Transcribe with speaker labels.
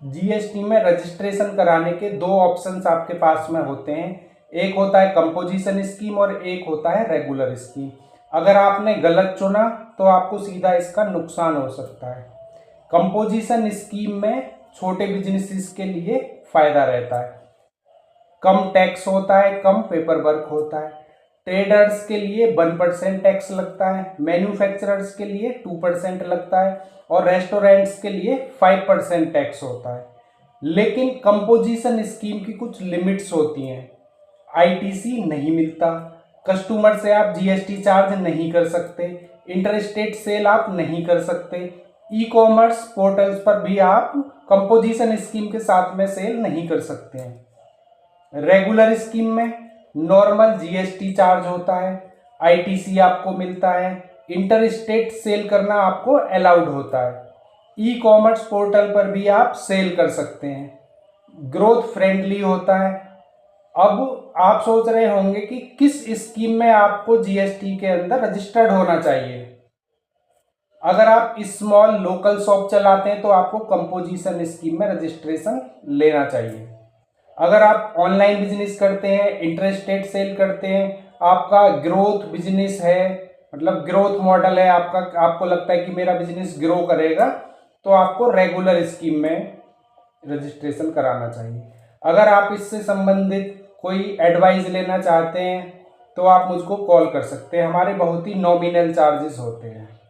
Speaker 1: GST में registration कराने के दो ऑप्शंस आपके पास में होते हैं। एक होता है कंपोजिशन स्कीम और एक होता है रेगुलर स्कीम। अगर आपने गलत चुना तो आपको सीधा इसका नुकसान हो सकता है। कंपोजिशन स्कीम में छोटे बिजनेसेस के लिए फायदा रहता है, कम टैक्स होता है, कम पेपर वर्क होता है। ट्रेडर्स के लिए 1% टैक्स लगता है, मैन्युफैक्चरर्स के लिए 2% लगता है और रेस्टोरेंट्स के लिए 5% टैक्स होता है। लेकिन कंपोजिशन स्कीम की कुछ लिमिट्स होती हैं। आईटीसी नहीं मिलता, कस्टमर से आप जीएसटी चार्ज नहीं कर सकते, इंटरस्टेट सेल आप नहीं कर सकते, ई कॉमर्स पोर्टल्स पर भी आप कंपोजिशन स्कीम के साथ में सेल नहीं कर सकते हैं। रेगुलर स्कीम में नॉर्मल जीएसटी चार्ज होता है, आईटीसी आपको मिलता है, इंटरस्टेट सेल करना आपको अलाउड होता है, ई कॉमर्स पोर्टल पर भी आप सेल कर सकते हैं, ग्रोथ फ्रेंडली होता है। अब आप सोच रहे होंगे कि किस स्कीम में आपको जीएसटी के अंदर रजिस्टर्ड होना चाहिए। अगर आप स्मॉल लोकल शॉप चलाते हैं तो आपको कंपोजिशन स्कीम में रजिस्ट्रेशन लेना चाहिए। अगर आप ऑनलाइन बिजनेस करते हैं, इंटरस्टेट सेल करते हैं, आपका ग्रोथ बिजनेस है, मतलब ग्रोथ मॉडल है आपका, आपको लगता है कि मेरा बिजनेस ग्रो करेगा, तो आपको रेगुलर स्कीम में रजिस्ट्रेशन कराना चाहिए। अगर आप इससे संबंधित कोई एडवाइस लेना चाहते हैं तो आप मुझको कॉल कर सकते हैं, हमारे बहुत ही नॉमिनल चार्जेस होते हैं।